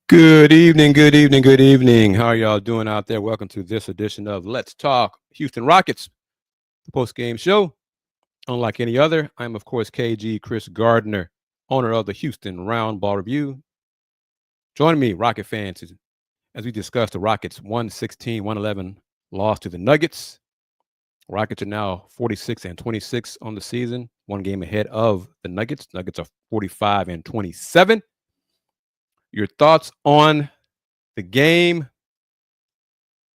Good evening, good evening, good evening. How are y'all doing out there? Welcome to this edition of Let's Talk Houston Rockets, the post-game show. Unlike any other, I'm, of course, KG Kris Gardner, owner of the Houston Roundball Review. Joining me, Rocket fans, as we discuss the Rockets' 116-111 loss to the Nuggets. Rockets are now 46-26 on the season, one game ahead of the Nuggets. Nuggets are 45-27. Your thoughts on the game?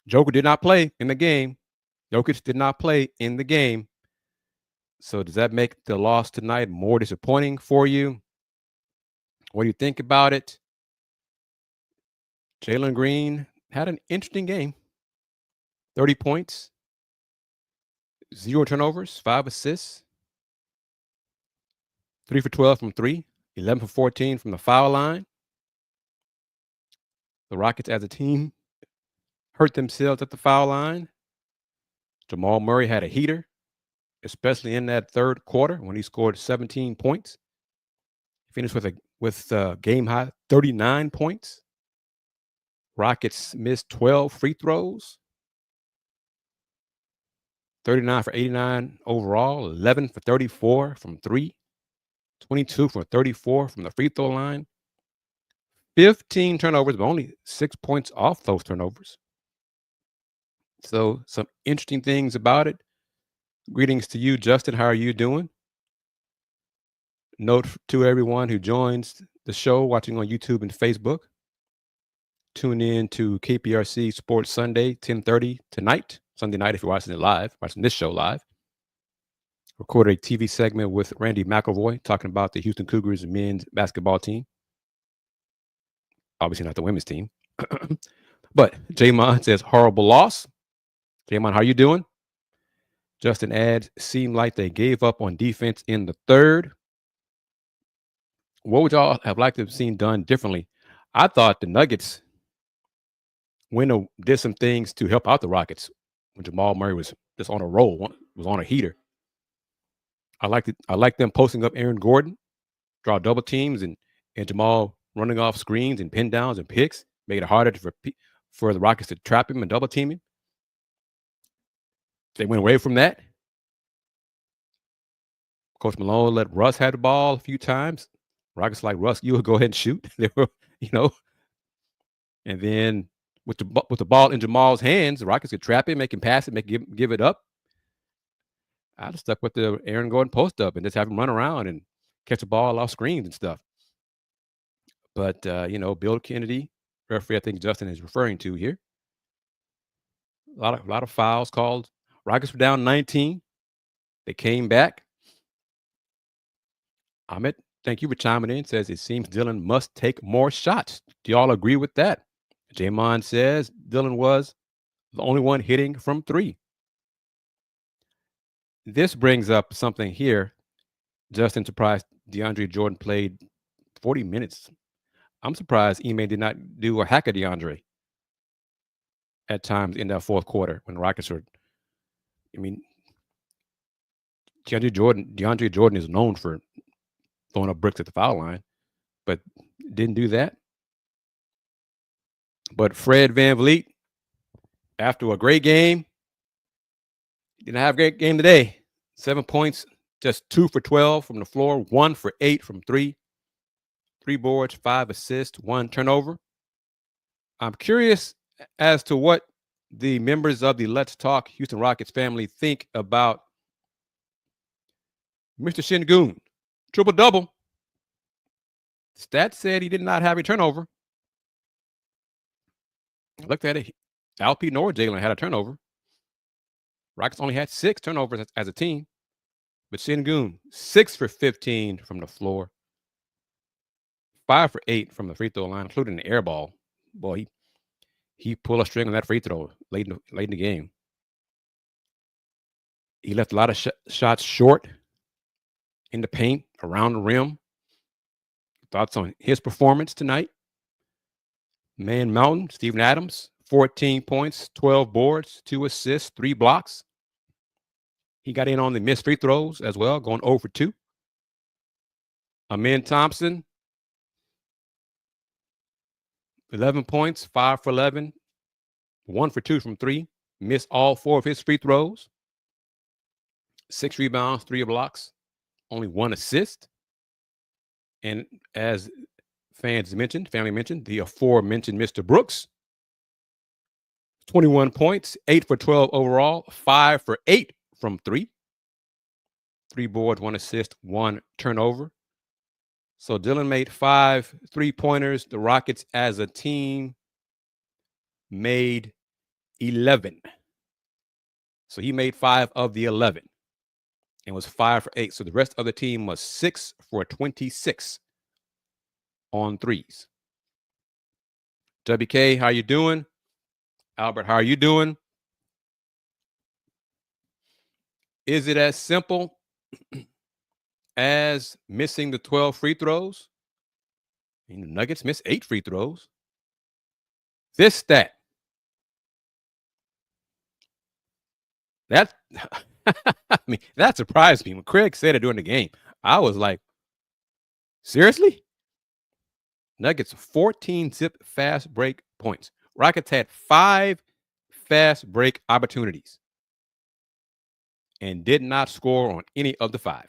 Joker did not play in the game. Jokic did not play in the game. So does that make the loss tonight more disappointing for you? What do you think about it? Jalen Green had an interesting game. 30 points, 0 turnovers, 5 assists, 3 for 12 from 3, 11 for 14 from the foul line. The Rockets as a team hurt themselves at the foul line. Jamal Murray had a heater, especially in that third quarter when he scored 17 points. He finished with a game high 39 points. Rockets missed 12 free throws, 39 for 89 overall, 11 for 34 from 3, 22 for 34 from the free throw line, 15 turnovers, but only 6 points off those turnovers. So some interesting things about it. Greetings to you, Justin. How are you doing? Note to everyone who joins the show watching on YouTube and Facebook. Tune in to KPRC Sports Sunday, 10:30 tonight, Sunday night if you're watching it live, watching this show live. Recorded a TV segment with Randy McElroy talking about the Houston Cougars men's basketball team. Obviously not the women's team. But Jamon says, horrible loss. Jamon, how you doing? Justin adds, seemed like they gave up on defense in the third. What would y'all have liked to have seen done differently? I thought the Nuggets did some things to help out the Rockets when Jamal Murray was just on a roll, was on a heater. I liked them posting up Aaron Gordon, draw double teams, and Jamal running off screens and pin downs and picks, make it harder for the Rockets to trap him and double team him. They went away from that. Coach Malone let Russ have the ball a few times. Rockets like, Russ, you would go ahead and shoot. They were, and then with the ball in Jamal's hands, the Rockets could trap him, make him pass it, give it up. I'd have stuck with the Aaron Gordon post up and just have him run around and catch the ball off screens and stuff. But Bill Kennedy, referee, I think Justin is referring to here. A lot of fouls called. Rockets were down 19. They came back. Ahmed, thank you for chiming in. Says it seems Dylan must take more shots. Do y'all agree with that? Jamon says Dylan was the only one hitting from 3. This brings up something here. Justin surprised DeAndre Jordan played 40 minutes. I'm surprised Ime did not do a hack of DeAndre at times in that fourth quarter when the Rockets were. DeAndre Jordan is known for throwing up bricks at the foul line, but didn't do that. But Fred VanVleet, after a great game, didn't have a great game today. 7 points, just 2 for 12 from the floor, 1 for 8 from 3. 3 boards, 5 assists, 1 turnover. I'm curious as to what the members of the Let's Talk Houston Rockets family think about Mr. Şengün. Triple-double. Stats said he did not have a turnover. I looked at it. Alp nor Jalen had a turnover. Rockets only had 6 turnovers as a team. But Şengün, 6 for 15 from the floor. 5 for 8 from the free throw line, including the air ball. Boy, he pulled a string on that free throw late in the game. He left a lot of shots short in the paint, around the rim. Thoughts on his performance tonight? Man Mountain, Steven Adams, 14 points, 12 boards, 2 assists, 3 blocks. He got in on the missed free throws as well, going 0 for 2. Amen Thompson, 11 points, 5 for 11, 1 for 2 from 3. Missed all 4 of his free throws. 6 rebounds, 3 blocks, only 1 assist. And as family mentioned, the aforementioned Mr. Brooks, 21 points, 8 for 12 overall, 5 for 8 from 3. 3 boards, 1 assist, 1 turnover. So Dillon made 5 3-pointers. The Rockets as a team made 11. So he made 5 of the 11 and was 5 for 8. So the rest of the team was 6 for 26 on threes. WK, how you doing? Albert, how are you doing? Is it as simple as missing the 12 free throws? The Nuggets missed 8 free throws. This stat. That I mean, that surprised me. When Craig said it during the game, I was like, seriously? Nuggets 14 zip fast break points. Rockets had 5 fast break opportunities and did not score on any of the 5.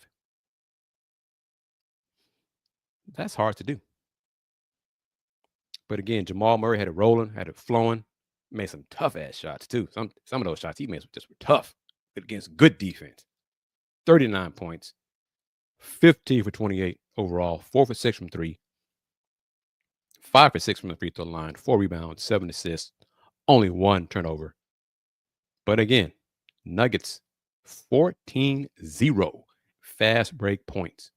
That's hard to do. But again, Jamal Murray had it rolling, had it flowing, made some tough ass shots too. Some of those shots he made just were tough against good defense. 39 points, 15 for 28 overall, 4 for 6 from 3, 5 for 6 from the free throw line, 4 rebounds, 7 assists, only 1 turnover. But again, Nuggets 14-0 fast break points.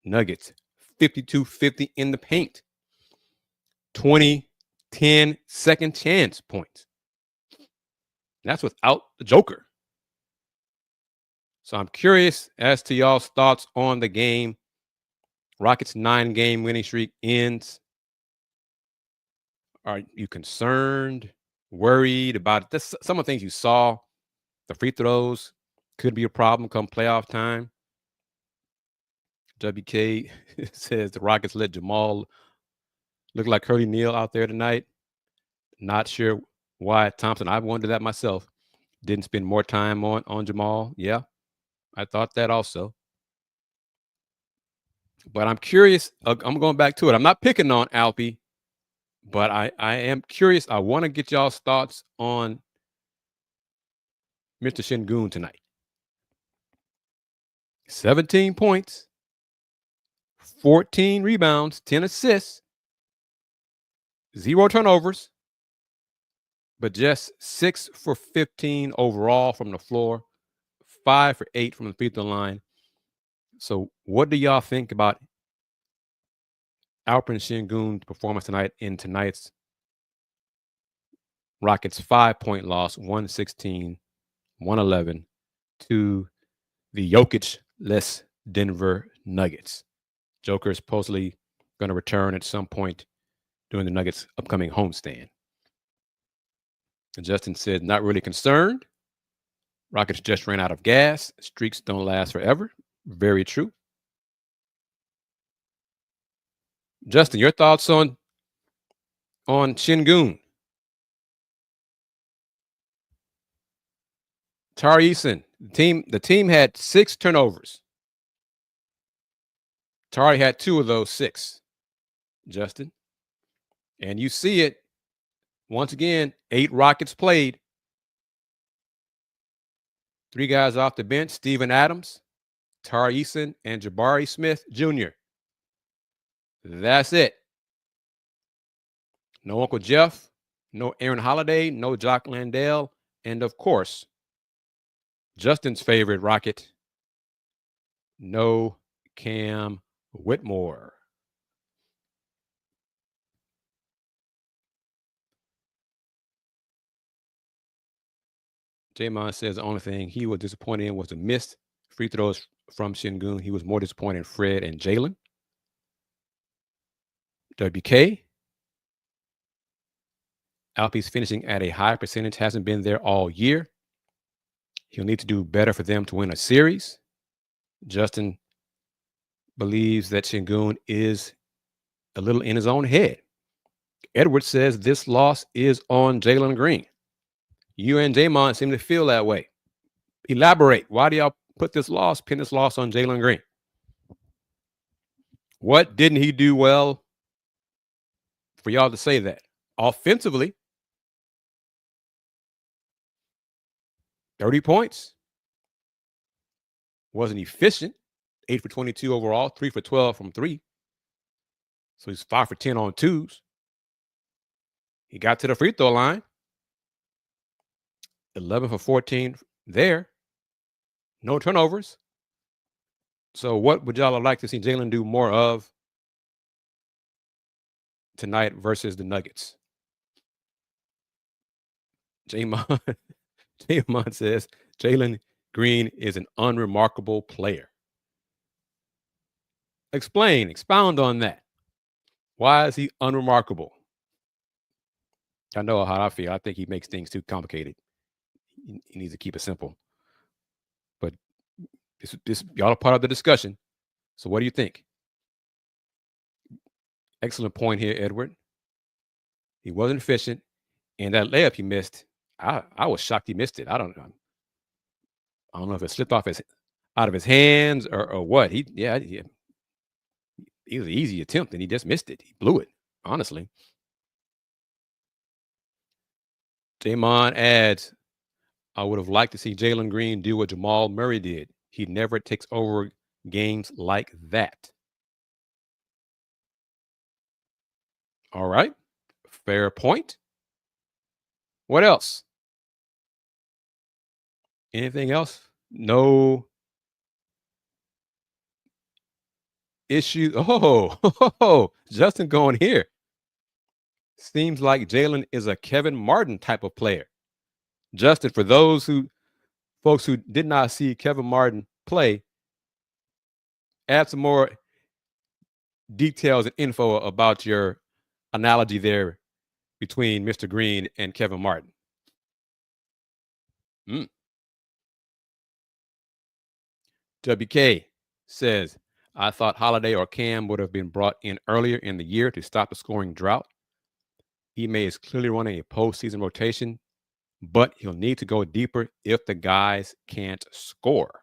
Nuggets 52-50 in the paint. 20-10 second chance points. That's without the Joker. So I'm curious as to y'all's thoughts on the game. Rockets 9-game winning streak ends. Are you concerned, worried about this? Some of the things you saw, the free throws could be a problem come playoff time. WK says the Rockets let Jamal look like Curly Neal out there tonight. Not sure why Thompson. I wondered that myself. Didn't spend more time on Jamal. Yeah, I thought that also. But I'm curious. I'm going back to it. I'm not picking on Alpy, but I am curious. I want to get y'all's thoughts on Mr. Şengün tonight. 17 points, 14 rebounds, 10 assists, 0 turnovers, but just 6 for 15 overall from the floor, 5 for 8 from the free throw line. So what do y'all think about Alperen Şengün's performance tonight in tonight's Rockets 5-point loss, 116-111 to the Jokic-less Denver Nuggets? Joker is supposedly going to return at some point during the Nuggets' upcoming homestand. And Justin said, not really concerned. Rockets just ran out of gas. Streaks don't last forever. Very true. Justin, your thoughts on Şengün? Tari Eason, the team had 6 turnovers. Tari had 2 of those 6, Justin. And you see it, once again, 8 Rockets played. 3 guys off the bench, Steven Adams, Tari Eason, and Jabari Smith Jr. That's it. No Uncle Jeff, no Aaron Holiday, no Jock Landale, and of course, Justin's favorite Rocket, no Cam Whitmore. Jamon says the only thing he was disappointed in was the missed free throws from Şengün. He was more disappointed in Fred and Jalen. WK. Alpy's finishing at a high percentage, hasn't been there all year. He'll need to do better for them to win a series. Justin believes that Şengün is a little in his own head. Edward says this loss is on Jalen Green. You and Jamon seem to feel that way. Elaborate. Why do y'all pin this loss on Jalen Green? What didn't he do well for y'all to say that? Offensively, 30 points. Wasn't efficient. 8 for 22 overall, 3 for 12 from 3. So he's 5 for 10 on 2s. He got to the free throw line. 11 for 14 there. No turnovers. So what would y'all like to see Jalen do more of tonight versus the Nuggets? Jamon says Jalen Green is an unremarkable player. Expound on that. Why is he unremarkable? I know how I feel. I think he makes things too complicated. He needs to keep it simple. But this y'all are part of the discussion. So what do you think? Excellent point here, Edward. He wasn't efficient. And that layup he missed, I was shocked he missed it. I don't know if it slipped out of his hands or what. It was an easy attempt and he just missed it. He blew it, honestly. Jamon adds, I would have liked to see Jalen Green do what Jamal Murray did. He never takes over games like that. All right. Fair point. What else? Anything else? No issue. Oh, Justin going here. Seems like Jalen is a Kevin Martin type of player. Justin, for those folks who did not see Kevin Martin play, add some more details and info about your analogy there between Mr. Green and Kevin Martin. WK says, I thought Holiday or Cam would have been brought in earlier in the year to stop the scoring drought. Ime is clearly running a postseason rotation, but he'll need to go deeper if the guys can't score.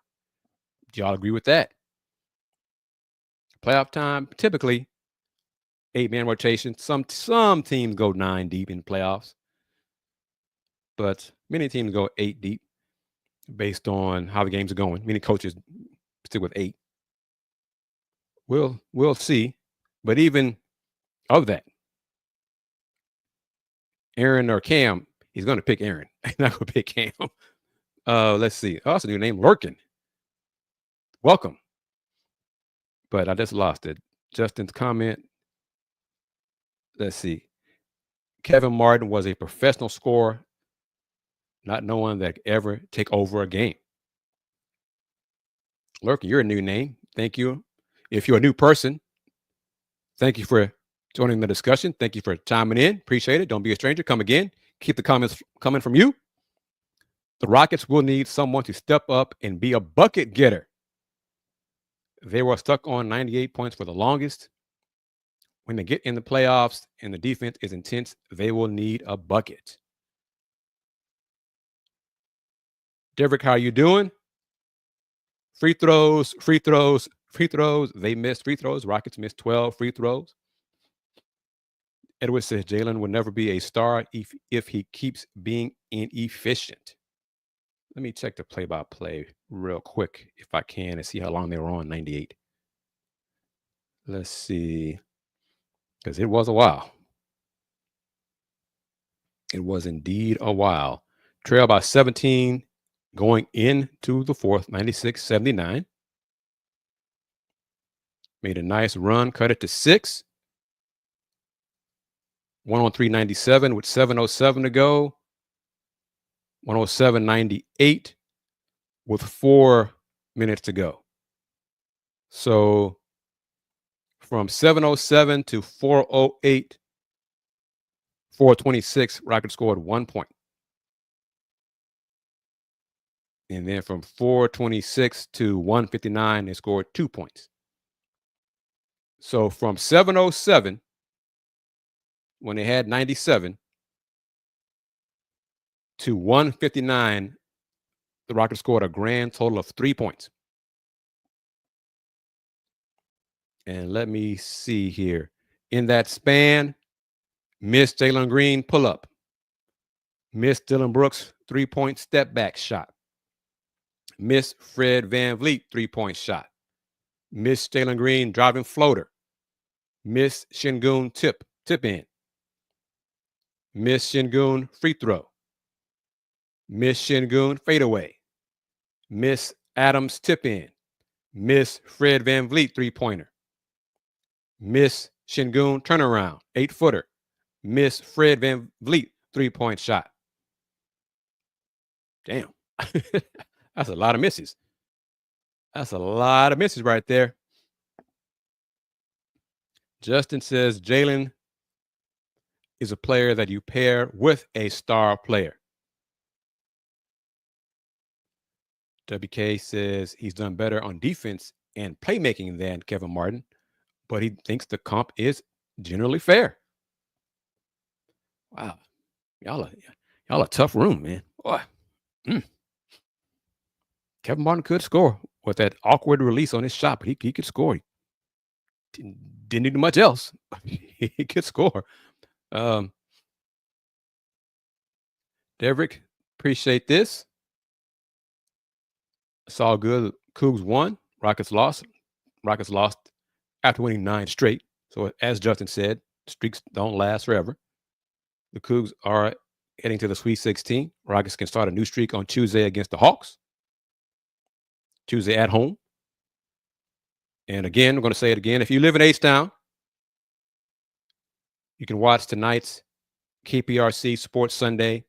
Do y'all agree with that? Playoff time, typically 8-man rotation. Some teams go 9 deep in playoffs, but many teams go 8 deep based on how the games are going. Many coaches stick with 8. We'll see. But even of that, Aaron or Cam, he's going to pick Aaron. He's not going to pick Cam. Let's see. Oh, that's a new name, Lurkin. Welcome. But I just lost it. Justin's comment. Let's see. Kevin Martin was a professional scorer, not no one that could ever take over a game. Lurkin, you're a new name. Thank you. If you're a new person, thank you for joining the discussion. Thank you for chiming in. Appreciate it. Don't be a stranger. Come again. Keep the comments coming from you. The Rockets will need someone to step up and be a bucket getter. They were stuck on 98 points for the longest. When they get in the playoffs and the defense is intense, they will need a bucket. Derek, how are you doing? Free throws. They missed free throws. Rockets missed 12 free throws. Edward says Jalen will never be a star if he keeps being inefficient. Let me check the play-by-play real quick if I can and see how long they were on 98. Let's see. Because it was a while. It was indeed a while. Trail by 17 going into the fourth, 96-79. Made a nice run, cut it to 6. 103-97 with 7:07 to go. 107-98 with 4 minutes to go. So from 7:07 to 4:08, 4:26, Rockets scored 1 point. And then from 4:26 to 1:59, they scored 2 points. So from 7:07 when they had 97 to 159, the Rockets scored a grand total of 3 points. And let me see here. In that span, Miss Jalen Green pull up. Miss Dylan Brooks 3-point step back shot. Miss Fred VanVleet 3-point shot. Miss Jalen Green driving floater. Miss Şengün tip in. Miss Şengün free throw. Miss Şengün fadeaway. Miss Adams tip in. Miss Fred VanVleet 3-pointer. Miss Şengün turnaround 8-footer. Miss Fred VanVleet 3-point shot. Damn. That's a lot of misses. That's a lot of misses right there. Justin says Jalen is a player that you pair with a star player. WK says he's done better on defense and playmaking than Kevin Martin, but he thinks the comp is generally fair. Wow. Y'all a tough room, man. Boy. Kevin Martin could score with that awkward release on his shot, but he could score. He didn't do much else. He could score. Deverick, appreciate this. It's all good. Cougs won. Rockets lost. Rockets lost after winning 9 straight. So as Justin said, streaks don't last forever. The Cougs are heading to the Sweet 16. Rockets can start a new streak on Tuesday against the Hawks. Tuesday at home. And again, I'm going to say it again. If you live in H-Town, you can watch tonight's KPRC Sports Sunday.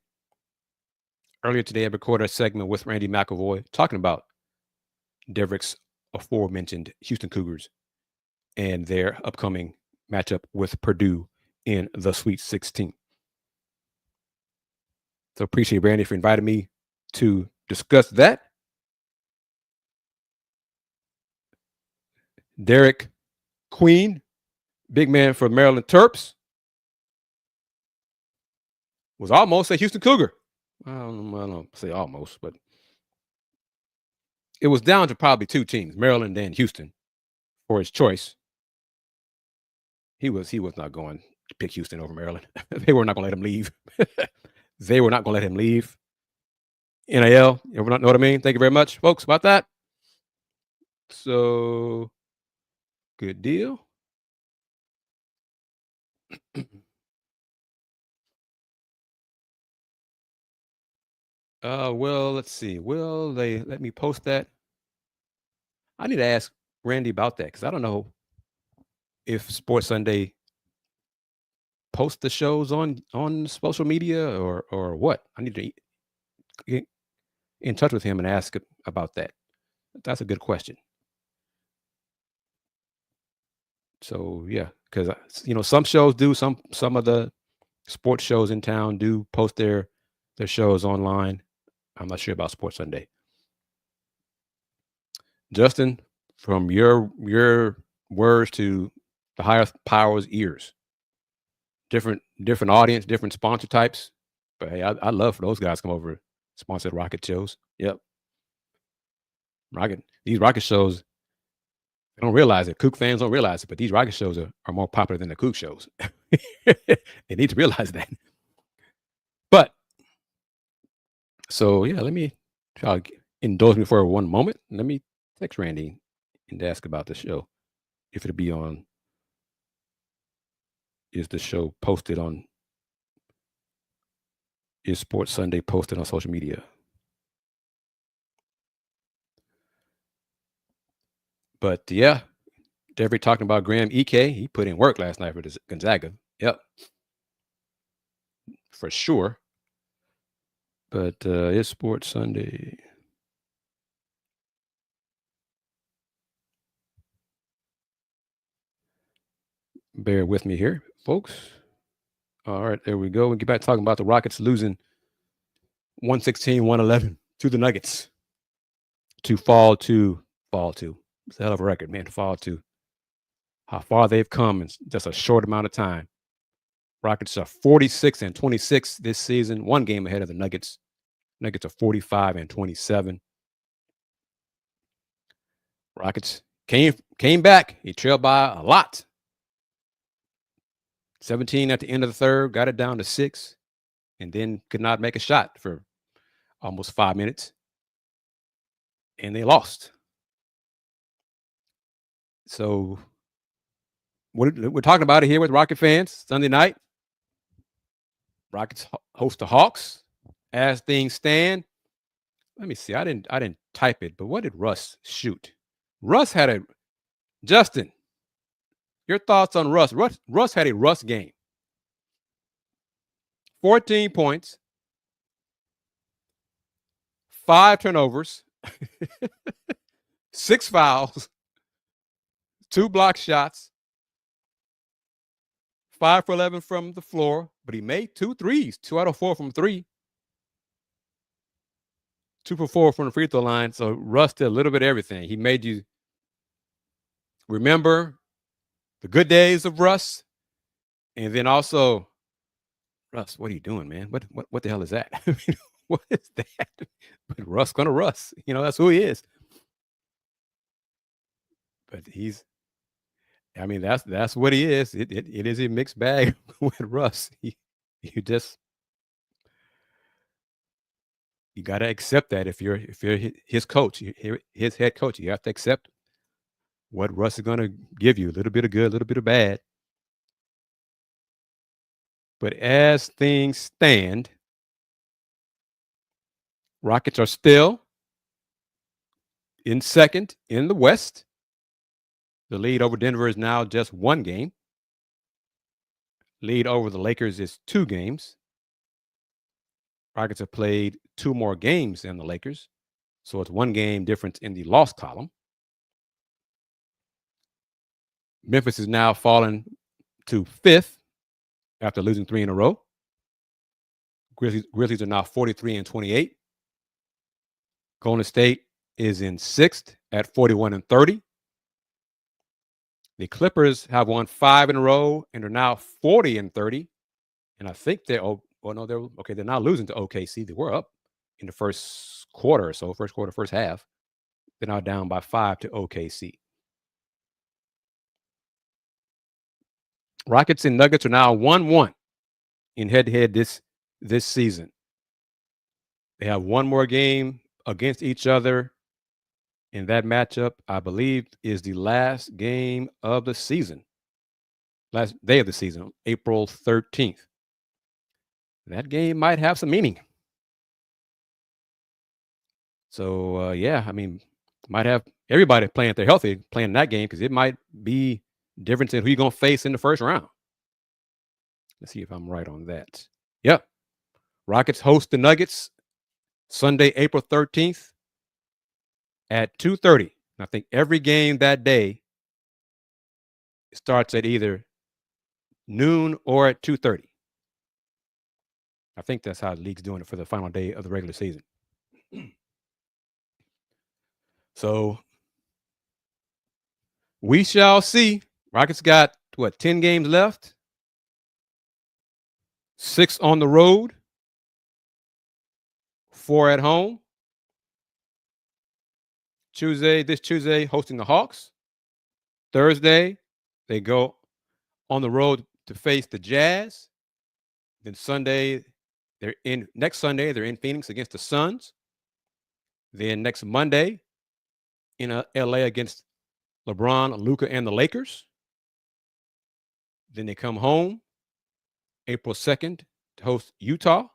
Earlier today, I recorded a segment with Randy McElvoy talking about Deverick's aforementioned Houston Cougars and their upcoming matchup with Purdue in the Sweet 16. So appreciate Randy for inviting me to discuss that. Derek Queen, big man for Maryland Terps, was almost a Houston Cougar. I don't say almost, but it was down to probably 2 teams, Maryland and Houston, for his choice. He was not going to pick Houston over Maryland. They were not going to let him leave. They were not going to let him leave. NIL, you know what I mean? Thank you very much, folks, about that. So, good deal. Well, let's see. Will they let me post that? I need to ask Randy about that because I don't know if Sports Sunday post the shows on social media or what. I need to get in touch with him and ask about that. That's a good question. So yeah, because some shows do, some of the sports shows in town do post their shows online. I'm not sure about Sports Sunday. Justin, from your words to the higher powers' ears, different audience, different sponsor types. But hey, I love for those guys to come over sponsor the Rocket shows. Yep. These Rocket shows, I don't realize it. Kook fans don't realize it, but these Rocket shows are more popular than the Kook shows. They need to realize that. But so yeah, let me try to indulge me for one moment. Let me text Randy and ask about the show. If it'll be on, is the show posted on, is Sports Sunday posted on social media? But yeah, Devery talking about Graham Ike. He put in work last night for Gonzaga. Yep. For sure. But it's Sports Sunday. Bear with me here, folks. All right, there we go. We get back talking about the Rockets losing 116-111 to the Nuggets to fall to. It's a hell of a record, man, to fall to. How far they've come in just a short amount of time. Rockets are 46-26 this season, one game ahead of the Nuggets. Nuggets are 45-27. Rockets came back. He trailed by a lot. 17 at the end of the third, got it down to 6, and then could not make a shot for almost 5 minutes. And they lost. So we're talking about it here with Rocket fans. Sunday night, Rockets host the Hawks. As things stand, let me see. I didn't type it, but what did Russ shoot? Russ had a Justin. Your thoughts on Russ? Russ had a Russ game. 14 points, 5 turnovers, 6 fouls, 2 block shots, 5 for 11 from the floor, but he made 2 threes, 2 out of 4 from 3. 2 for 4 from the free throw line. So Russ did a little bit of everything. He made you remember the good days of Russ, and then also, Russ, what are you doing, man? What the hell is that? I mean, what is that? But Russ gonna Russ. That's who he is. But that's what he is. It is a mixed bag with Russ. You got to accept that if you're his coach, his head coach, you have to accept what Russ is going to give you, a little bit of good, a little bit of bad. But as things stand, Rockets are still in second in the West. The lead over Denver is now just 1 game. Lead over the Lakers is 2 games. Rockets have played 2 more games than the Lakers, so it's 1 game difference in the loss column. Memphis is now fallen to 5th after losing 3 in a row. Grizzlies are now 43-28. Golden State is in 6th at 41-30. The Clippers have won 5 in a row and are now 40-30. And I think they're now losing to OKC. They were up in the first quarter or so, first half. They're now down by 5 to OKC. Rockets and Nuggets are now 1-1 in head-to-head this season. They have 1 more game against each other, and that matchup, I believe, is the last game of the season. Last day of the season, April 13th. That game might have some meaning. So, might have everybody playing if they're healthy playing that game, because it might be difference in who you're going to face in the first round. Let's see if I'm right on that. Yep. Rockets host the Nuggets Sunday, April 13th at 2:30. I think every game that day starts at either noon or at 2:30. I think that's how the league's doing it for the final day of the regular season. So we shall see. Rockets got 10 games left? 6 on the road, 4 at home. This Tuesday, hosting the Hawks. Thursday, they go on the road to face the Jazz. Then next Sunday, they're in Phoenix against the Suns. Then next Monday, in LA against LeBron, Luka, and the Lakers. Then they come home April 2nd to host Utah.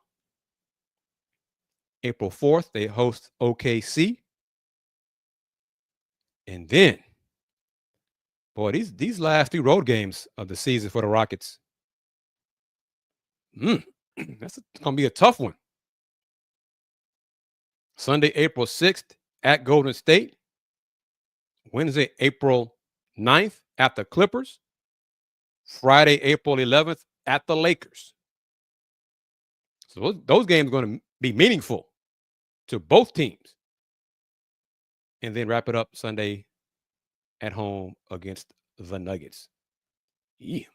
April 4th, they host OKC. And then, boy, these last 2 road games of the season for the Rockets, that's going to be a tough one. Sunday, April 6th at Golden State. Wednesday, April 9th at the Clippers. Friday, April 11th at the Lakers. So those games are going to be meaningful to both teams. And then wrap it up Sunday at home against the Nuggets. Yeah.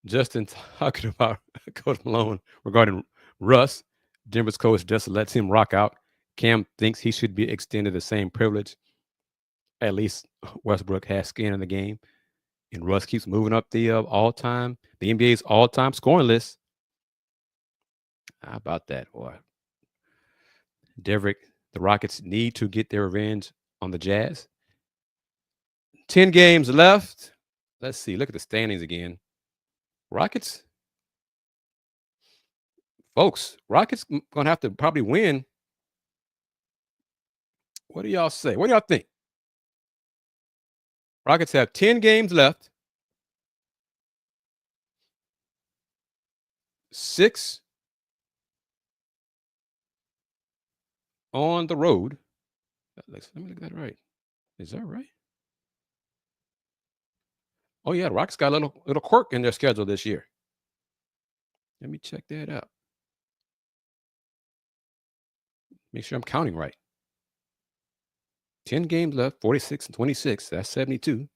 Justin talking about Coach Malone regarding Russ. Denver's coach just lets him rock out. Cam thinks he should be extended the same privilege. At least Westbrook has skin in the game. And Russ keeps moving up the NBA's all-time scoring list. How about that, boy? Derrick, the Rockets need to get their revenge on the Jazz. 10 games left. Let's see. Look at the standings again. Rockets. Folks, Rockets going to have to probably win. What do y'all say? What do y'all think? Rockets have 10 games left. 6 on the road. Let me look at that right. Is that right? Oh, yeah. The Rockets got a little quirk in their schedule this year. Let me check that out. Make sure I'm counting right. 10 games left, 46 and 26. That's 72.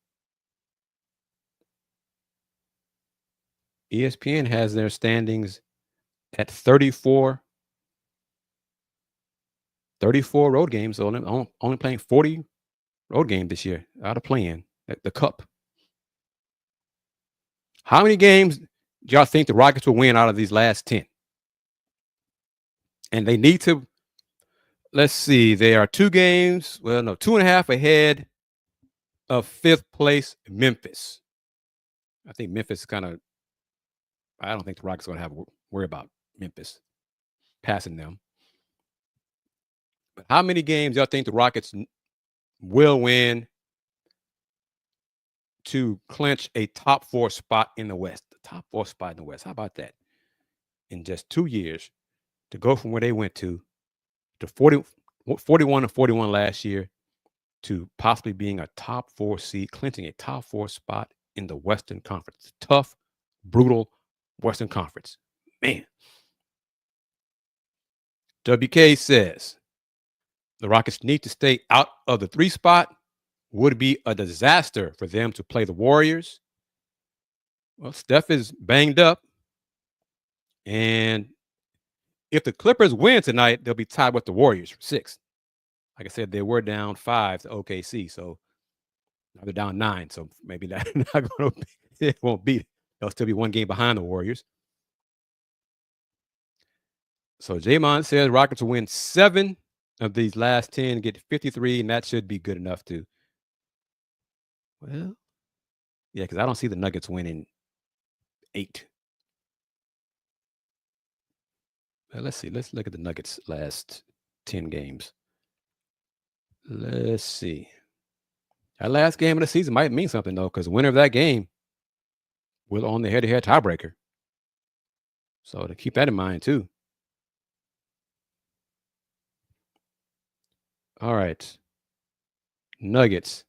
ESPN has their standings at 34 road games. So only playing 40 road games this year out of playing at the Cup. How many games do y'all think the Rockets will win out of these last 10? And they need to, let's see, they are 2 games, 2.5 ahead of 5th place Memphis. I think Memphis I don't think the Rockets are going to have to worry about Memphis passing them. But how many games y'all think the Rockets will win to clinch a top 4 spot in the West? The top 4 spot in the West. How about that? In just 2 years, to go from where they went to 41 and 41 last year to possibly being a top 4 seed, clinching a top 4 spot in the Western Conference. Tough, brutal Western Conference. Man. WK says the Rockets need to stay out of the 3 spot. Would be a disaster for them to play the Warriors. Well, Steph is banged up. And if the Clippers win tonight, they'll be tied with the Warriors for 6th. Like I said, they were down 5 to OKC. So now they're down 9. So maybe that it won't beat. They'll still be 1 game behind the Warriors. So Jamon says Rockets will win 7 of these last 10, get 53, and that should be good enough to. Well, yeah, because I don't see the Nuggets winning 8. Well, let's see. Let's look at the Nuggets' last 10 games. Let's see. That last game of the season might mean something, though, because the winner of that game will own the head-to-head tiebreaker. So to keep that in mind, too. All right. Nuggets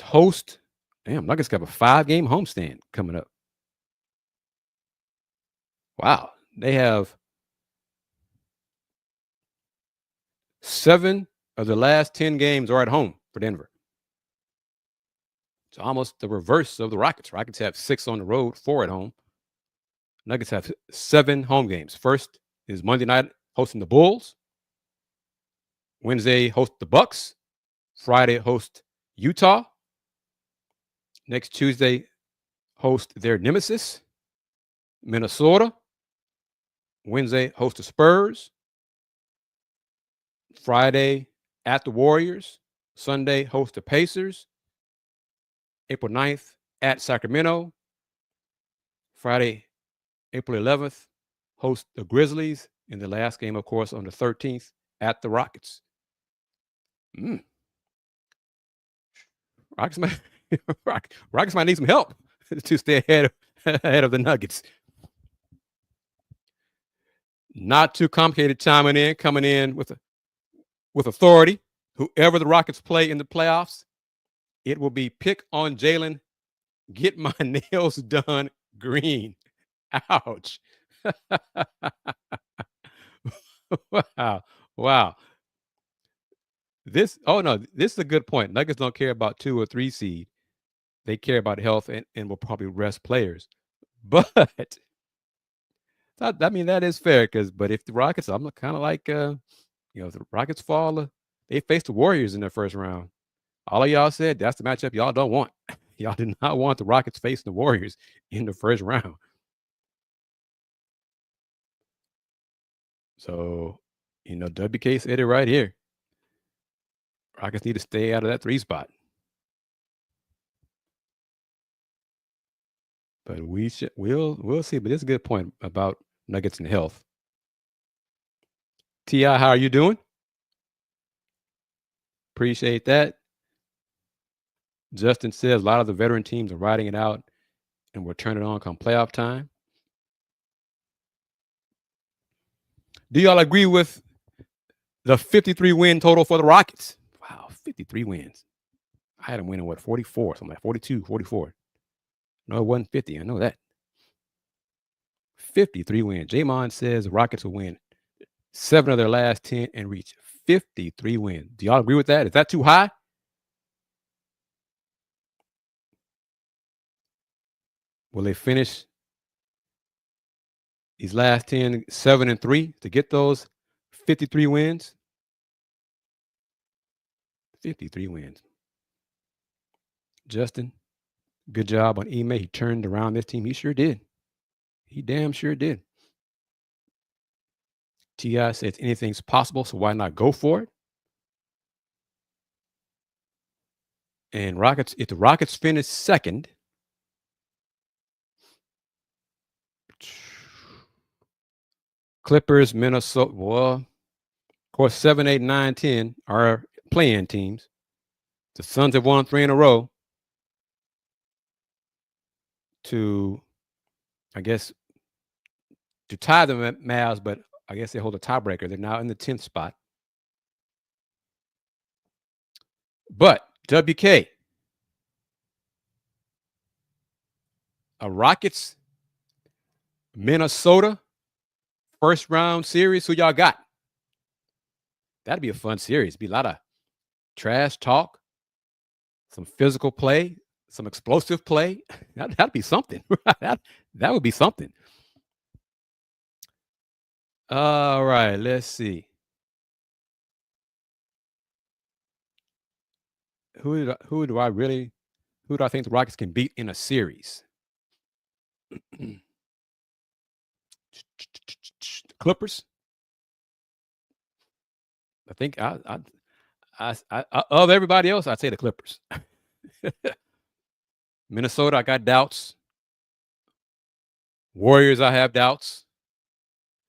host. Damn, Nuggets got a 5-game homestand coming up. Wow. They have 7 of the last 10 games are at home for Denver. It's almost the reverse of the Rockets. Rockets have 6 on the road, 4 at home. Nuggets have 7 home games. First is Monday night hosting the Bulls. Wednesday host the Bucks. Friday host Utah. Next Tuesday host their nemesis, Minnesota. Wednesday host the Spurs. Friday at the Warriors. Sunday host the Pacers. April 9th at Sacramento. Friday, April 11th, host the Grizzlies. In the last game, of course, on the 13th at the Rockets. Rockets might need some help to stay ahead of the Nuggets. Not too complicated coming in with authority. Whoever the Rockets play in the playoffs, it will be pick on Jalen, get my nails done green. Ouch. Wow. This is a good point. Nuggets don't care about 2 or 3 seed. they care about health and will probably rest players. But I mean, that is fair but if the Rockets, I'm kind of like, if the Rockets fall, they face the Warriors in their first round. All of y'all said that's the matchup y'all don't want. Y'all did not want the Rockets facing the Warriors in the first round. So, WK said it right here. Rockets need to stay out of that 3 spot. But we'll see. But it's a good point about Nuggets and health. T.I., how are you doing? Appreciate that. Justin says a lot of the veteran teams are riding it out and will turn it on come playoff time. Do y'all agree with the 53 win total for the Rockets? Wow, 53 wins. I had them winning, 44, something like 42, 44. No, it wasn't 50. I know that. 53 wins. Jamon says the Rockets will win 7 of their last 10 and reach 53 wins. Do y'all agree with that? Is that too high? Will they finish these last 10 7-3 to get those 53 wins? 53 wins. Justin, good job on Ime. He turned around this team. He sure did. He damn sure did. T.I. says anything's possible, so why not go for it? And Rockets, if the Rockets finish second, Clippers, Minnesota, well, of course, 7, 8, 9, 10 are play-in teams. The Suns have won 3 in a row to, I guess, to tie the Mavs, but I guess they hold a tiebreaker. They're now in the 10th spot. But WK, a Rockets, Minnesota first round series. Who y'all got? That'd be a fun series. Be a lot of trash talk, some physical play, some explosive play. That'd be something. that would be something. All right, let's see. Who do I think the Rockets can beat in a series? Clippers. I think I of everybody else, I'd say the Clippers. Minnesota, I got doubts. Warriors, I have doubts.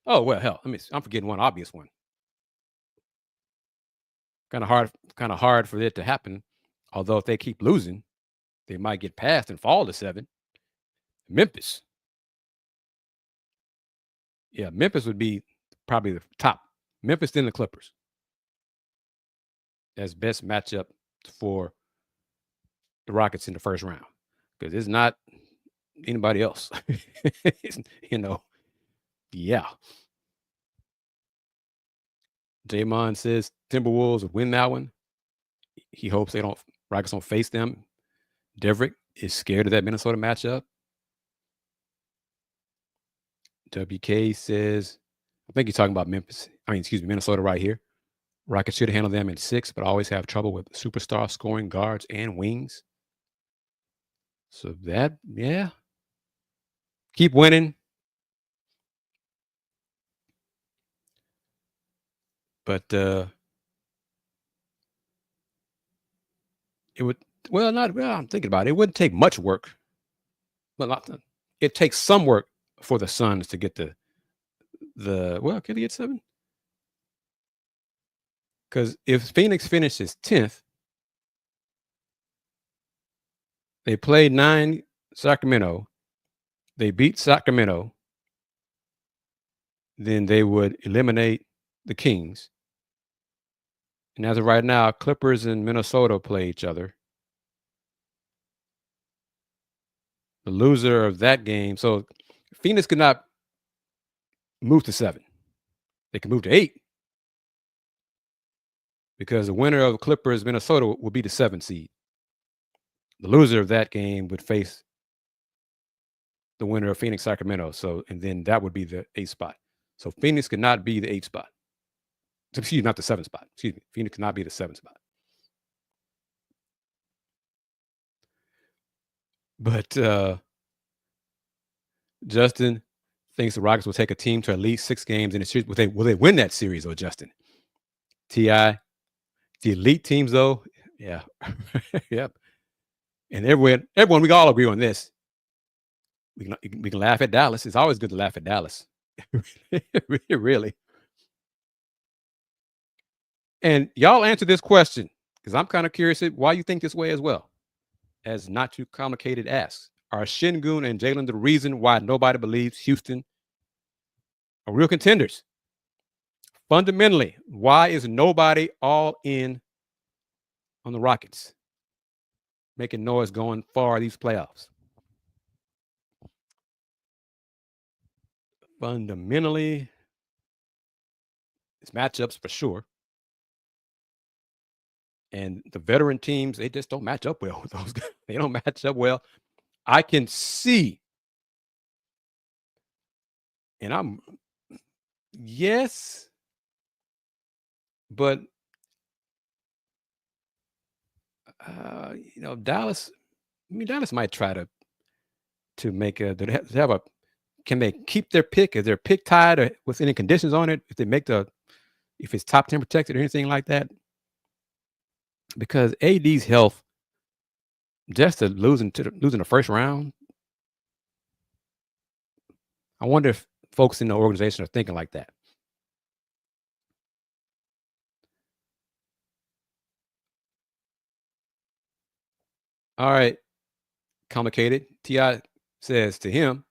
Oh well, hell, I'm forgetting one obvious one. Kind of hard for it to happen. Although if they keep losing, they might get past and fall to 7. Memphis. Yeah, Memphis would be probably the top. Memphis, then the Clippers. As best matchup for the Rockets in the first round. Because it's not anybody else. Yeah. Jamon says Timberwolves win that one. He hopes Rockets don't face them. Deverick is scared of that Minnesota matchup. WK says, I think he's talking about Minnesota right here. Rockets should handle them in 6, but always have trouble with superstar scoring guards and wings. So that, yeah. Keep winning. But it would, I'm thinking about it. It wouldn't take much work. But it takes some work for the Suns to get can they get 7? Because if Phoenix finishes 10th, they play 9 Sacramento, they beat Sacramento, then they would eliminate the Kings. And as of right now, Clippers and Minnesota play each other. The loser of that game, so Phoenix could not move to 7. They can move to 8 because the winner of Clippers Minnesota will be the 7th seed. The loser of that game would face the winner of Phoenix Sacramento. So, and then that would be the 8th spot. So Phoenix could not be the 8th spot. Excuse me, not the 7th spot. Excuse me. Phoenix could not be the 7th spot. But Justin thinks the Rockets will take a team to at least 6 games in a series. Will they win that series, though, Justin? T.I., the elite teams, though, yeah. Yep. And everyone, we can all agree on this. We can laugh at Dallas. It's always good to laugh at Dallas. Really. And y'all answer this question, because I'm kind of curious why you think this way as well. As Not Too Complicated asks, are Şengün and Jalen the reason why nobody believes Houston are real contenders? Fundamentally, why is nobody all in on the Rockets, making noise going far these playoffs? Fundamentally, it's matchups for sure. And the veteran teams, they just don't match up well with those guys. They don't match up well. I can see, and yes, but Dallas might try to make can they keep their pick? Is their pick tied or with any conditions on it? If it's top 10 protected or anything like that? Because AD's health, just to losing the first round, I wonder if folks in the organization are thinking like that. All right, complicated. T.I. says to him,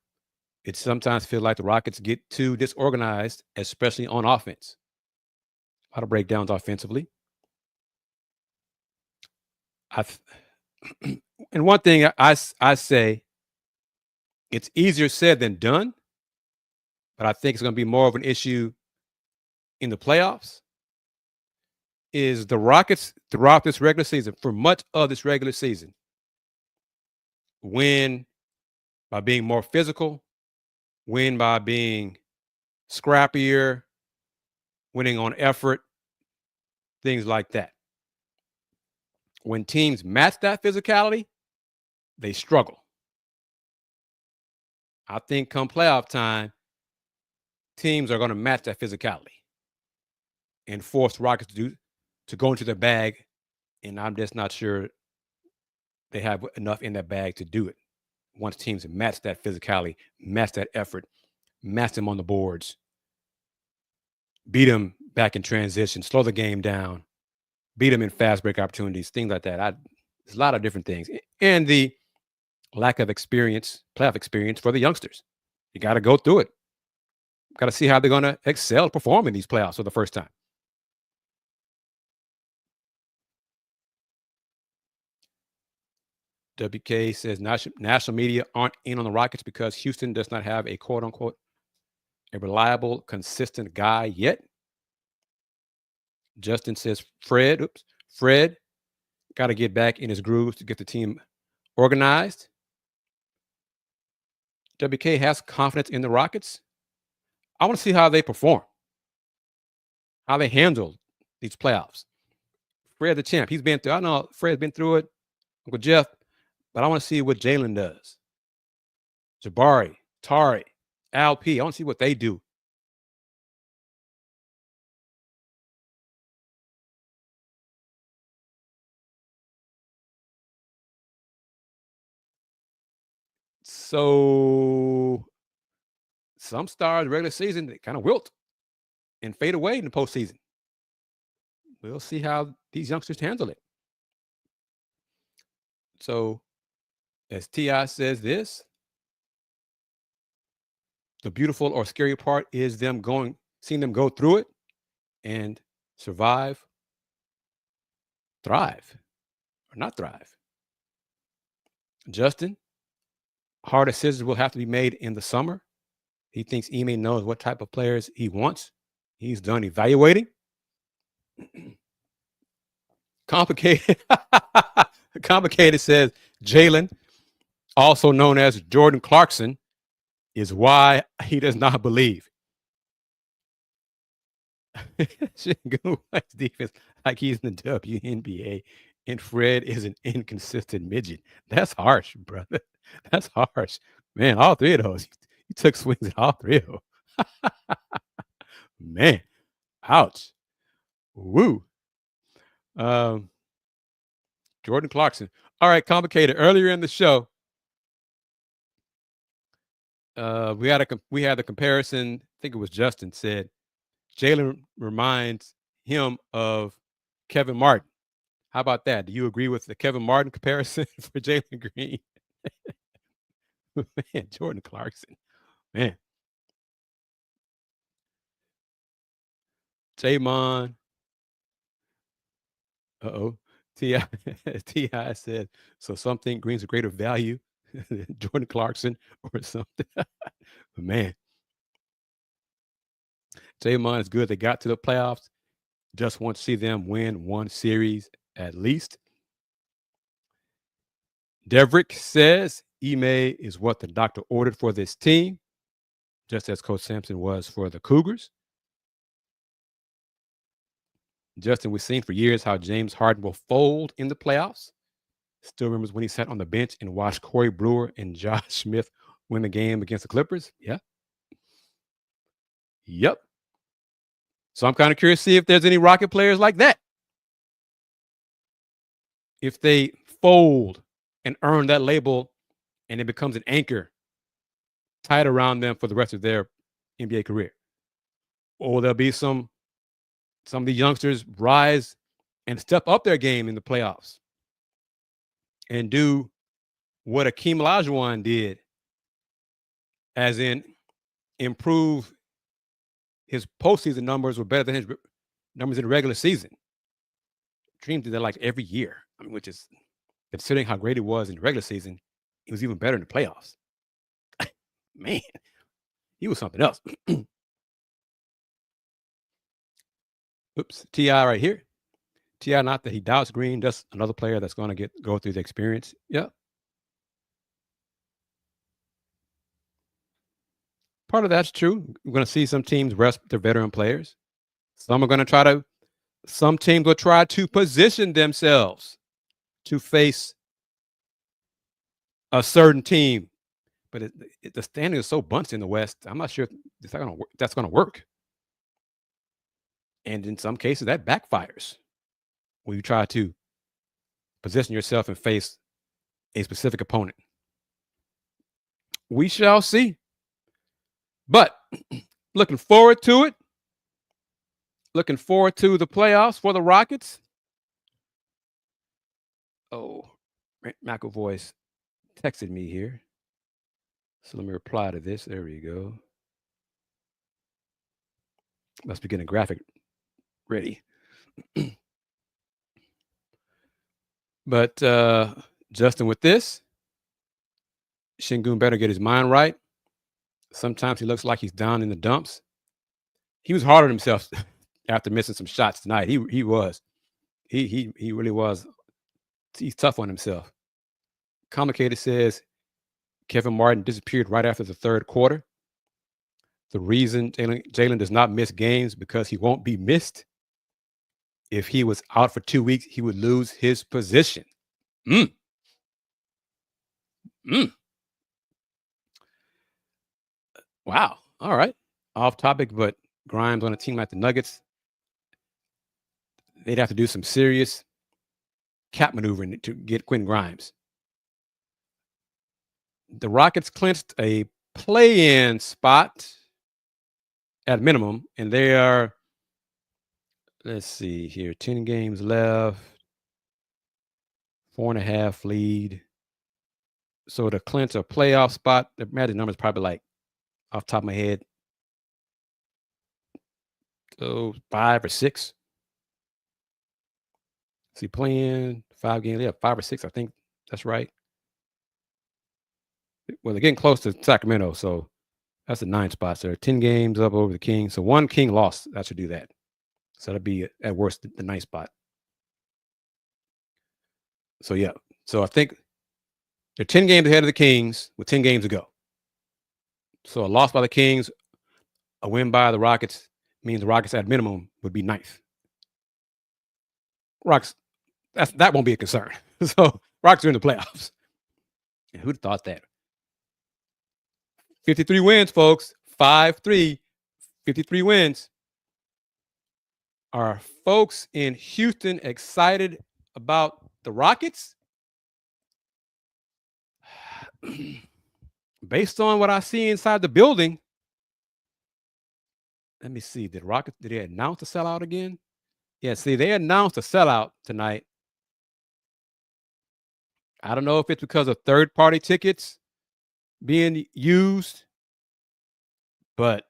it sometimes feels like the Rockets get too disorganized, especially on offense. A lot of breakdowns offensively. And one thing I say, it's easier said than done, but I think it's going to be more of an issue in the playoffs. Is the Rockets throughout this regular season, for much of this regular season, win by being more physical, win by being scrappier, winning on effort, things like that. When teams match that physicality, they struggle. I think come playoff time, teams are going to match that physicality and force Rockets to go into the bag, and I'm just not sure they have enough in that bag to do it. Once teams match that physicality, match that effort, match them on the boards, beat them back in transition, slow the game down, beat them in fast break opportunities, things like that. There's a lot of different things. And the lack of experience, playoff experience for the youngsters. You got to go through it. Got to see how they're going to excel, perform in these playoffs for the first time. WK says national media aren't in on the Rockets because Houston does not have a quote unquote a reliable, consistent guy yet. Justin says Fred got to get back in his grooves to get the team organized. WK has confidence in the Rockets. I want to see how they perform, how they handle these playoffs. Fred the champ, he's been through. I know Fred's been through it, Uncle Jeff, but I want to see what Jalen does. Jabari, Tari, Al P. I want to see what they do. So some stars regular season, they kind of wilt and fade away in the postseason. We'll see how these youngsters handle it. So as T.I. says this, the beautiful or scary part is seeing them go through it and survive, thrive, or not thrive. Justin, hard decisions will have to be made in the summer. He thinks Ime knows what type of players he wants. He's done evaluating. Complicated says Jalen, also known as Jordan Clarkson, is why he does not believe. Shingun likes defense like he's in the WNBA, and Fred is an inconsistent midget. That's harsh, brother. That's harsh. Man, all three of those. You took swings at all three of them. Man, ouch. Woo. Um, Jordan Clarkson. All right, complicated. Earlier in the show, we had the comparison. I think it was Justin said Jalen reminds him of Kevin Martin. How about that? Do you agree with the Kevin Martin comparison for Jalen Green? Man, Jordan Clarkson. Man. Jamon. Uh-oh. T.I. T.I. said, so some think Green's a greater value than Jordan Clarkson or something. Man. Jamon is good. They got to the playoffs. Just want to see them win one series at least. Devrick says Ime is what the doctor ordered for this team, just as Coach Sampson was for the Cougars. Justin, we've seen for years how James Harden will fold in the playoffs. Still remembers when he sat on the bench and watched Corey Brewer and Josh Smith win the game against the Clippers. Yeah. Yep. So I'm kind of curious to see if there's any Rocket players like that. If they fold and earn that label and it becomes an anchor tied around them for the rest of their NBA career. Or there'll be some of the youngsters rise and step up their game in the playoffs and do what Akeem Olajuwon did, as in improve his postseason numbers were better than his numbers in the regular season. Dream did that like every year. I mean, which is, considering how great it was in the regular season, it was even better in the playoffs. Man, he was something else. Oops, T.I. right here. T.I. not that he doubts Green, just another player that's going to go through the experience. Yeah. Part of that's true. We're going to see some teams rest their veteran players. Some teams will try to position themselves to face a certain team. But the standing is so bunched in the West, I'm not sure if that's going to work. And in some cases, that backfires when you try to position yourself and face a specific opponent. We shall see. But looking forward to it. Looking forward to the playoffs for the Rockets. Oh, McAvoy's texted me here. So let me reply to this. There we go. Must be getting a graphic ready. But Justin, with this, Shingun better get his mind right. Sometimes he looks like he's down in the dumps. He was hard on himself after missing some shots tonight. He was. He really was. He's tough on himself. Complicated says Kevin Martin disappeared right after the third quarter. The reason Jalen does not miss games because he won't be missed. If he was out for 2 weeks, he would lose his position. Wow. All right. Off topic, but Grimes on a team like the Nuggets, they'd have to do some serious cap maneuvering to get Quentin Grimes. The Rockets clinched a play-in spot at minimum, and they are, let's see here, 10 games left, 4.5 lead. So to clinch a playoff spot, the magic number is probably like, off the top of my head, 5 or 6. See, playing 5 games, yeah, 5 or 6, I think that's right. Well, they're getting close to Sacramento, so that's the 9 spot. So they're 10 games up over the Kings. So 1 King loss, that should do that. So that'd be at worst the 9th spot. So yeah, so I think They're 10 games ahead of the Kings with 10 games to go. So a loss by the Kings, a win by the Rockets means the Rockets at minimum would be ninth. Rockets, that won't be a concern. So Rockets are in the playoffs. And who'd have thought that? 53 wins, folks. 5-3, 53 wins. Are folks in Houston excited about the Rockets? Based on what I see inside the building, let me see. Did they announce a sellout again? Yeah, see, they announced a sellout tonight. I don't know if it's because of third-party tickets being used, but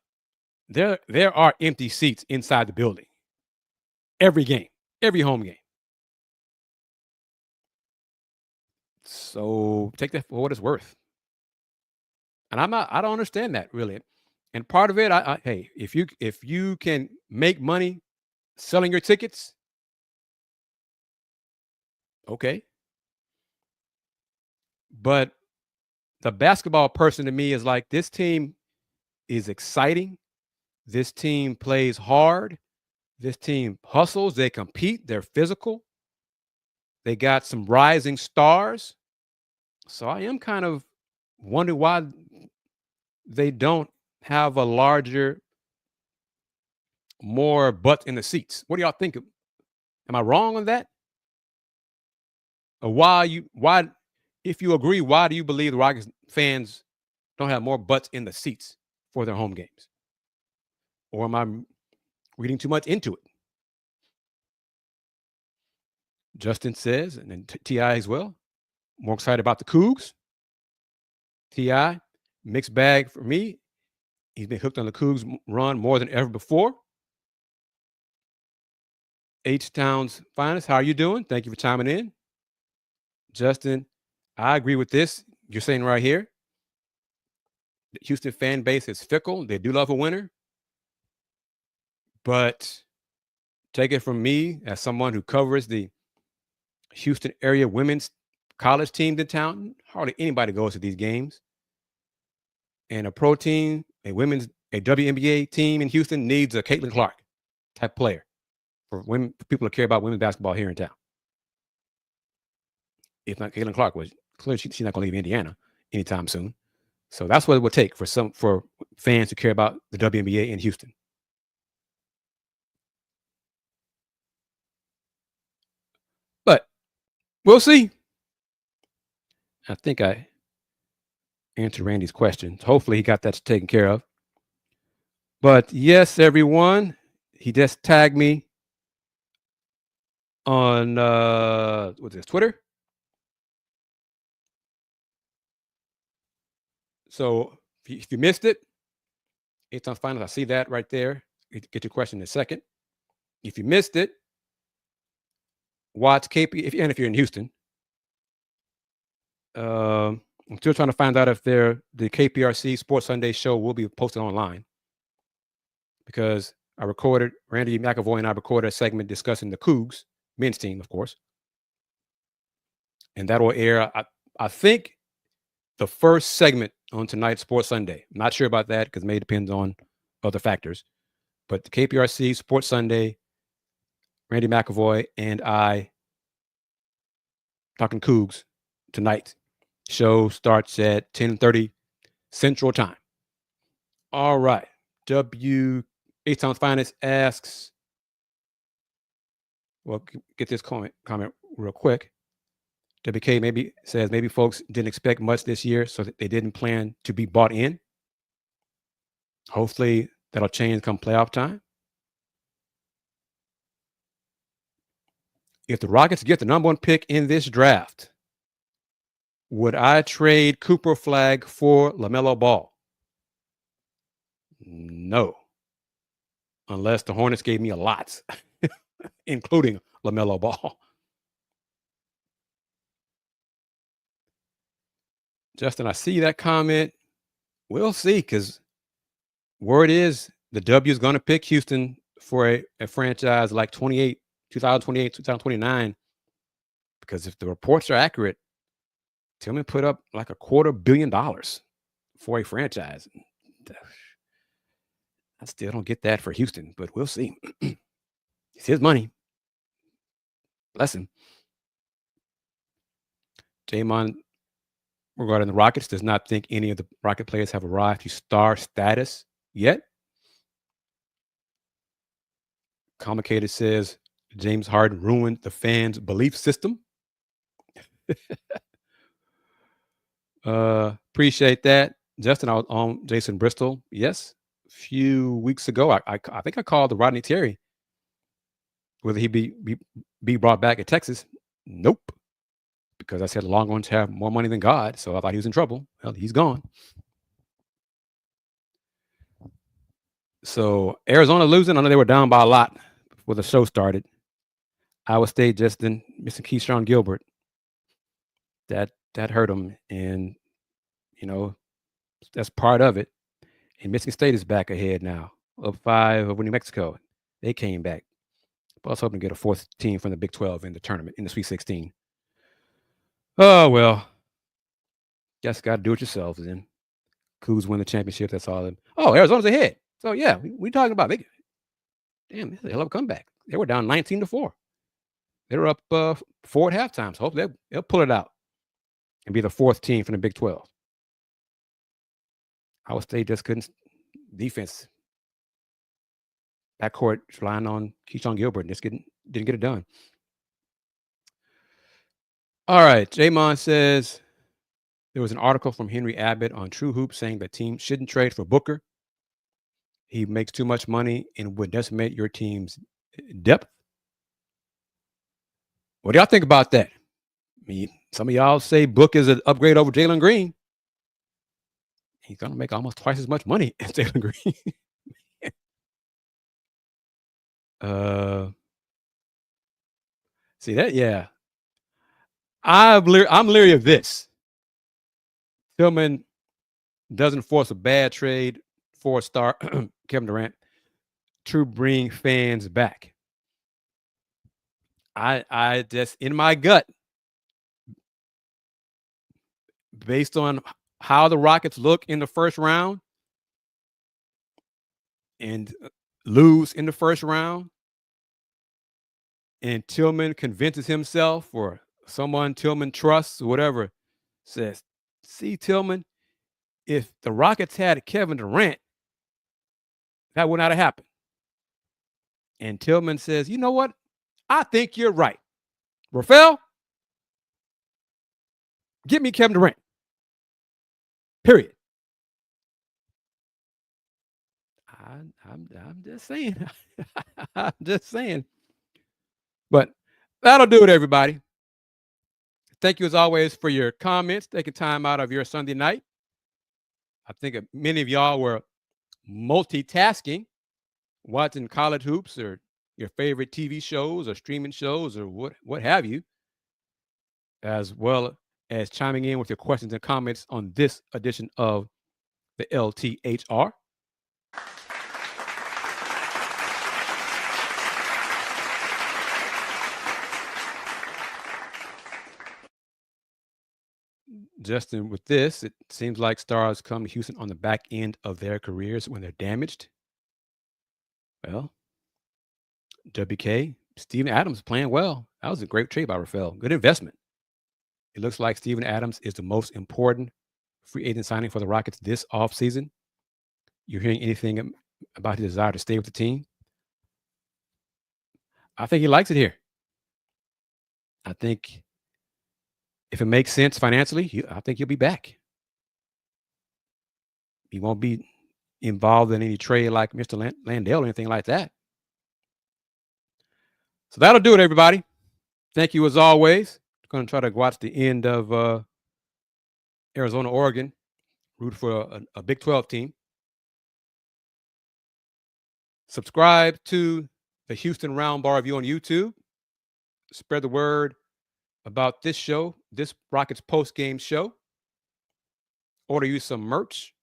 there are empty seats inside the building. Every game, every home game. So take that for what it's worth. And I don't understand that really. And part of it, hey, if you can make money selling your tickets, okay. But the basketball person to me is like, this team is exciting. This team plays hard. This team hustles. They compete. They're physical. They got some rising stars. So I am kind of wondering why they don't have a larger, more butts in the seats. What do y'all think? Am I wrong on that? Or why, if you agree, why do you believe the Rockets fans don't have more butts in the seats for their home games? Or am I reading too much into it? Justin says, and then T.I. as well, more excited about the Cougs. T.I., mixed bag for me. He's been hooked on the Cougs run more than ever before. H-Town's finest, how are you doing? Thank you for chiming in. Justin, I agree with this. You're saying right here, the Houston fan base is fickle. They do love a winner. But take it from me as someone who covers the Houston area women's college teams in town, hardly anybody goes to these games. And a pro team, a WNBA team in Houston needs a Caitlin Clark type player for people that care about women's basketball here in town. If not Caitlin Clark, was clearly she's not going to leave Indiana anytime soon. So that's what it would take for fans to care about the WNBA in Houston. But we'll see. I think I answered Randy's questions. Hopefully he got that taken care of. But yes, everyone, he just tagged me on what's this, Twitter. So if you missed it, it's on finals. I see that right there. Get your question in a second. If you missed it, watch KP. If you're in Houston, I'm still trying to find out if the KPRC Sports Sunday show will be posted online, because Randy McAvoy and I recorded a segment discussing the Cougs men's team, of course, and that will air. I think the first segment on tonight's Sports Sunday. I'm not sure about that because it may depend on other factors. But the KPRC Sports Sunday, Randy McAvoy and I talking Cougs tonight. Show starts at 10:30 Central Time. All right. H-Town's Finest asks, well, get this comment real quick. WK maybe folks didn't expect much this year, so that they didn't plan to be bought in. Hopefully that'll change come playoff time. If the Rockets get the number 1 pick in this draft, would I trade Cooper Flag for LaMelo Ball? No. Unless the Hornets gave me a lot, including LaMelo Ball. Justin, I see that comment. We'll see, because word is the W is going to pick Houston for a franchise like 2028, 2029, because if the reports are accurate, Tillman put up like $250 million for a franchise. I still don't get that for Houston, but we'll see. It's his money. Bless him. Jamon, regarding the Rockets, does not think any of the Rocket players have arrived to star status yet. Complicated says James Harden ruined the fans' belief system. Appreciate that. Justin, I was on Jason Bristol. Yes. A few weeks ago, I think I called the Rodney Terry. Whether he be brought back at Texas? Nope. Because I said the Longhorns have more money than God, so I thought he was in trouble. Well, he's gone. So Arizona losing. I know they were down by a lot before the show started. Iowa State just then missing Keyshawn Gilbert. That hurt them, and that's part of it. And Michigan State is back ahead now, up 5 over New Mexico. They came back. But I was hoping to get a fourth team from the Big 12 in the tournament, in the Sweet 16. Oh, well. Guess got to do it yourselves then. Cougs win the championship. That's all. Oh, Arizona's ahead. So, yeah, we talking about big. Damn, this is a hell of a comeback. They were down 19-4. They were up 4 at halftime. So hopefully they'll pull it out and be the fourth team from the Big 12. Iowa State just couldn't defense. Backcourt relying on Keyshawn Gilbert and just didn't get it done. All right. Jamon says there was an article from Henry Abbott on True Hoop saying that teams shouldn't trade for Booker. He makes too much money and would decimate your team's depth. What do y'all think about that? I mean, some of y'all say Book is an upgrade over Jalen Green. He's going to make almost twice as much money as Jalen Green. See that? Yeah. I'm leery of this. Tillman doesn't force a bad trade for a star Kevin Durant to bring fans back. I just, in my gut, based on how the Rockets look in the first round and lose in the first round, and Tillman convinces himself, or someone Tillman trusts, or whatever, says, see, Tillman, if the Rockets had Kevin Durant, that would not have happened. And Tillman says, you know what? I think you're right. Rafael, get me Kevin Durant. Period. I'm just saying. I'm just saying. But that'll do it, everybody. Thank you, as always, for your comments, taking time out of your Sunday night. I think many of y'all were multitasking, watching college hoops or your favorite TV shows or streaming shows or what have you, as well as chiming in with your questions and comments on this edition of the LTHR. Justin, with this, it seems like stars come to Houston on the back end of their careers when they're damaged. Well, WK, Steven Adams playing well. That was a great trade by Rafael. Good investment. It looks like Steven Adams is the most important free agent signing for the Rockets this offseason. You're hearing anything about his desire to stay with the team? I think he likes it here. I think if it makes sense financially, I think he'll be back. He won't be involved in any trade like Mr. Landale or anything like that. So that'll do it, everybody. Thank you as always. Going to try to watch the end of Arizona, Oregon. Root for a Big 12 team. Subscribe to the Houston Roundball Review on YouTube. Spread the word about this show, this Rockets post-game show. Order you some merch.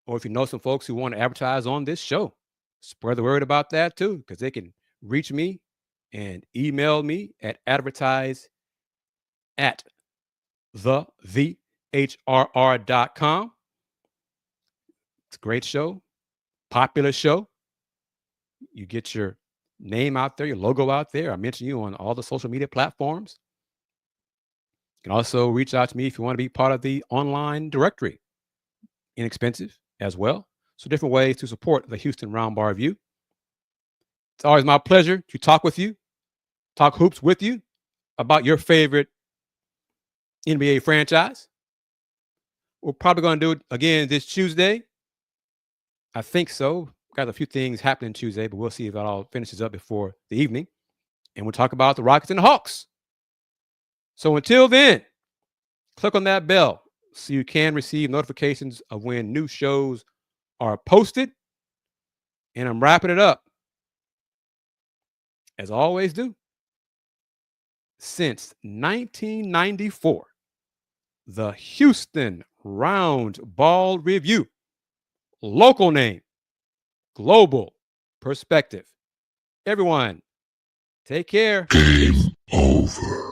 Or if you know some folks who want to advertise on this show, spread the word about that too, because they can reach me and email me at advertise@ thehrr.com. It's a great show, popular show. You get your name out there, your logo out there. I mention you on all the social media platforms. You can also reach out to me if you want to be part of the online directory. Inexpensive as well. So different ways to support the Houston Roundball Review. It's always my pleasure to talk with you, talk hoops with you about your favorite NBA franchise. We're probably going to do it again this Tuesday. I think so. Got a few things happening Tuesday, but we'll see if that all finishes up before the evening. And we'll talk about the Rockets and the Hawks. So until then, click on that bell so you can receive notifications of when new shows are posted. And I'm wrapping it up, as I always do. Since 1994, the Houston Roundball Review. Local name, global perspective. Everyone, take care. Game over.